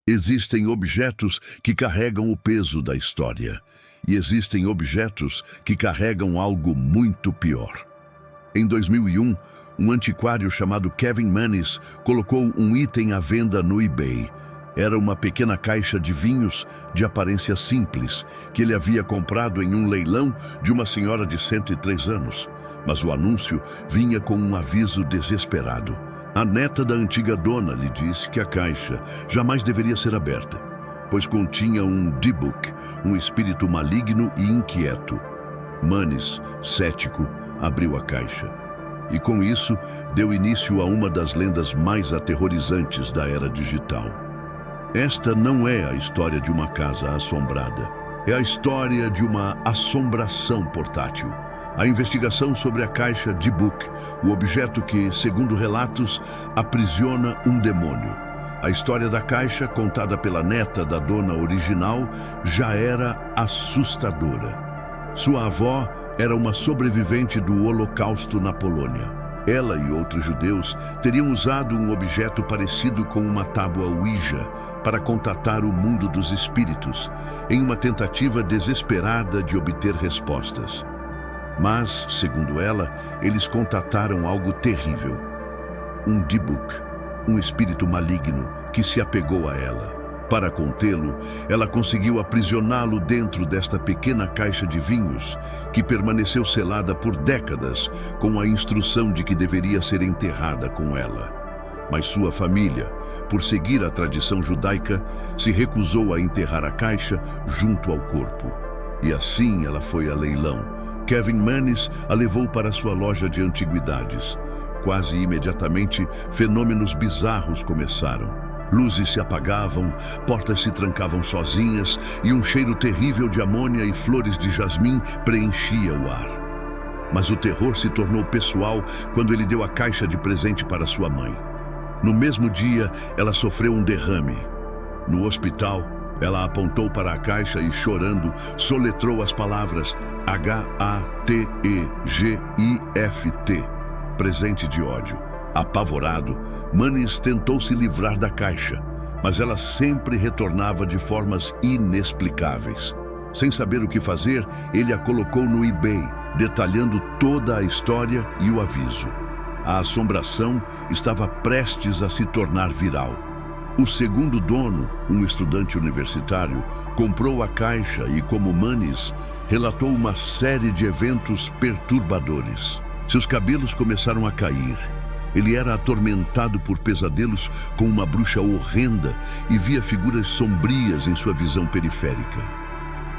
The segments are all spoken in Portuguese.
Existem objetos que carregam o peso da história, e existem objetos que carregam algo muito pior. Em 2001, um antiquário chamado Kevin Mannis colocou um item à venda no eBay. Era uma pequena caixa de vinhos de aparência simples, que ele havia comprado em um leilão de uma senhora de 103 anos. Mas o anúncio vinha com um aviso desesperado. A neta da antiga dona lhe disse que a caixa jamais deveria ser aberta, pois continha um Dybbuk, um espírito maligno e inquieto. Mannis, cético, abriu a caixa. E com isso, deu início a uma das lendas mais aterrorizantes da era digital. Esta não é a história de uma casa assombrada. É a história de uma assombração portátil. A investigação sobre a caixa Dybbuk, o objeto que, segundo relatos, aprisiona um demônio. A história da caixa, contada pela neta da dona original, já era assustadora. Sua avó era uma sobrevivente do Holocausto na Polônia. Ela e outros judeus teriam usado um objeto parecido com uma tábua Ouija para contatar o mundo dos espíritos, em uma tentativa desesperada de obter respostas. Mas, segundo ela, eles contataram algo terrível. Um Dybbuk, um espírito maligno que se apegou a ela. Para contê-lo, ela conseguiu aprisioná-lo dentro desta pequena caixa de vinhos, que permaneceu selada por décadas, com a instrução de que deveria ser enterrada com ela. Mas sua família, por seguir a tradição judaica, se recusou a enterrar a caixa junto ao corpo. E assim ela foi a leilão. Kevin Mannis a levou para sua loja de antiguidades. Quase imediatamente, fenômenos bizarros começaram. Luzes se apagavam, portas se trancavam sozinhas e um cheiro terrível de amônia e flores de jasmim preenchia o ar. Mas o terror se tornou pessoal quando ele deu a caixa de presente para sua mãe. No mesmo dia, ela sofreu um derrame. No hospital, ela apontou para a caixa e, chorando, soletrou as palavras H-A-T-E-G-I-F-T, presente de ódio. Apavorado, Mannis tentou se livrar da caixa, mas ela sempre retornava de formas inexplicáveis. Sem saber o que fazer, ele a colocou no eBay, detalhando toda a história e o aviso. A assombração estava prestes a se tornar viral. O segundo dono, um estudante universitário, comprou a caixa e, como Mannis, relatou uma série de eventos perturbadores. Seus cabelos começaram a cair. Ele era atormentado por pesadelos com uma bruxa horrenda e via figuras sombrias em sua visão periférica.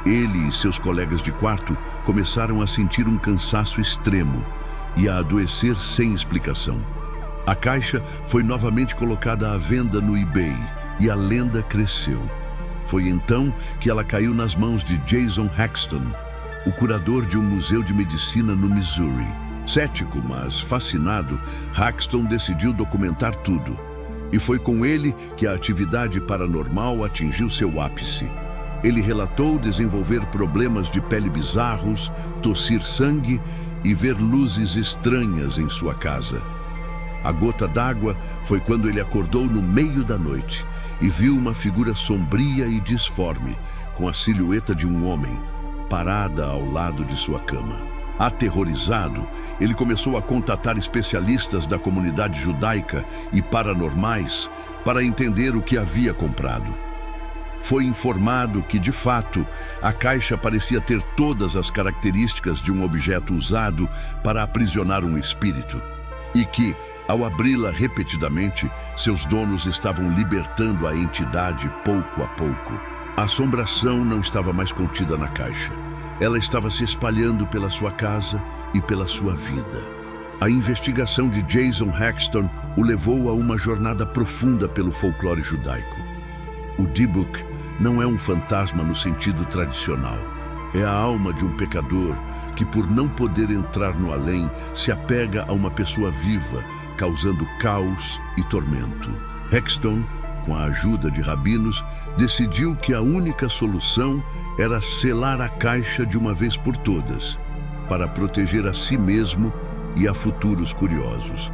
Ele e seus colegas de quarto começaram a sentir um cansaço extremo e a adoecer sem explicação. A caixa foi novamente colocada à venda no eBay e a lenda cresceu. Foi então que ela caiu nas mãos de Jason Haxton, o curador de um museu de medicina no Missouri. Cético, mas fascinado, Haxton decidiu documentar tudo. E foi com ele que a atividade paranormal atingiu seu ápice. Ele relatou desenvolver problemas de pele bizarros, tossir sangue e ver luzes estranhas em sua casa. A gota d'água foi quando ele acordou no meio da noite e viu uma figura sombria e disforme, com a silhueta de um homem, parada ao lado de sua cama. Aterrorizado, ele começou a contatar especialistas da comunidade judaica e paranormais para entender o que havia comprado. Foi informado que, de fato, a caixa parecia ter todas as características de um objeto usado para aprisionar um espírito, e que, ao abri-la repetidamente, seus donos estavam libertando a entidade pouco a pouco. A assombração não estava mais contida na caixa. Ela estava se espalhando pela sua casa e pela sua vida. A investigação de Jason Haxton o levou a uma jornada profunda pelo folclore judaico. O Dybbuk não é um fantasma no sentido tradicional. É a alma de um pecador que, por não poder entrar no além, se apega a uma pessoa viva, causando caos e tormento. Haxton, com a ajuda de rabinos, decidiu que a única solução era selar a caixa de uma vez por todas, para proteger a si mesmo e a futuros curiosos.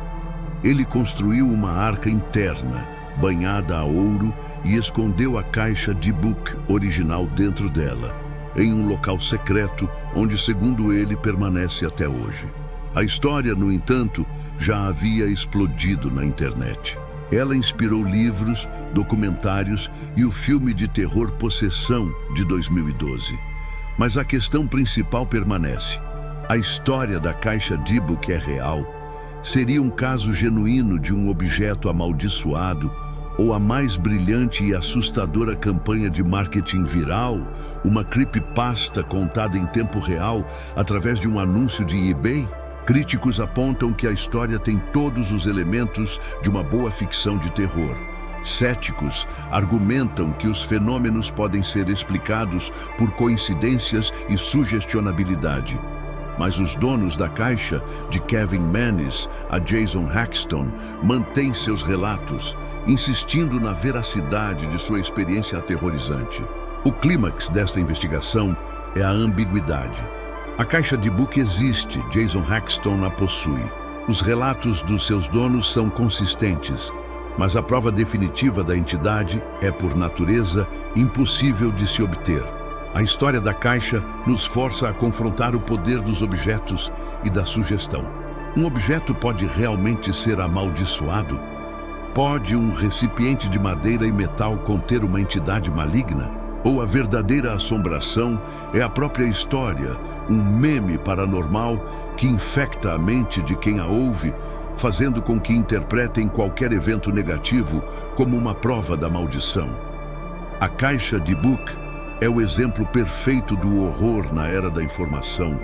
Ele construiu uma arca interna banhada a ouro, e escondeu a caixa de book original dentro dela, em um local secreto onde, segundo ele, permanece até hoje. A história, no entanto, já havia explodido na internet. Ela inspirou livros, documentários e o filme de terror Possessão, de 2012. Mas a questão principal permanece. A história da caixa Dybbuk é real? Seria um caso genuíno de um objeto amaldiçoado ou a mais brilhante e assustadora campanha de marketing viral, uma creepypasta contada em tempo real através de um anúncio de eBay? Críticos apontam que a história tem todos os elementos de uma boa ficção de terror. Céticos argumentam que os fenômenos podem ser explicados por coincidências e sugestionabilidade. Mas os donos da caixa, de Kevin Mannis a Jason Haxton, mantêm seus relatos, insistindo na veracidade de sua experiência aterrorizante. O clímax desta investigação é a ambiguidade. A caixa Dybbuk existe, Jason Haxton a possui. Os relatos dos seus donos são consistentes, mas a prova definitiva da entidade é, por natureza, impossível de se obter. A história da caixa nos força a confrontar o poder dos objetos e da sugestão. Um objeto pode realmente ser amaldiçoado? Pode um recipiente de madeira e metal conter uma entidade maligna? Ou a verdadeira assombração é a própria história, um meme paranormal que infecta a mente de quem a ouve, fazendo com que interpretem qualquer evento negativo como uma prova da maldição? A caixa Dybbuk é o exemplo perfeito do horror na era da informação,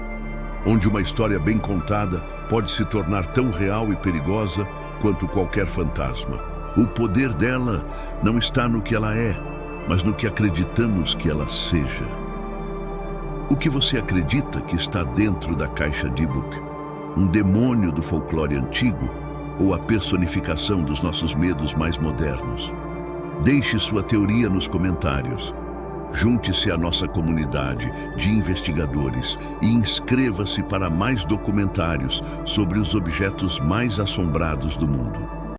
onde uma história bem contada pode se tornar tão real e perigosa quanto qualquer fantasma. O poder dela não está no que ela é, mas no que acreditamos que ela seja. O que você acredita que está dentro da caixa Dybbuk? Um demônio do folclore antigo ou a personificação dos nossos medos mais modernos? Deixe sua teoria nos comentários. Junte-se à nossa comunidade de investigadores e inscreva-se para mais documentários sobre os objetos mais assombrados do mundo.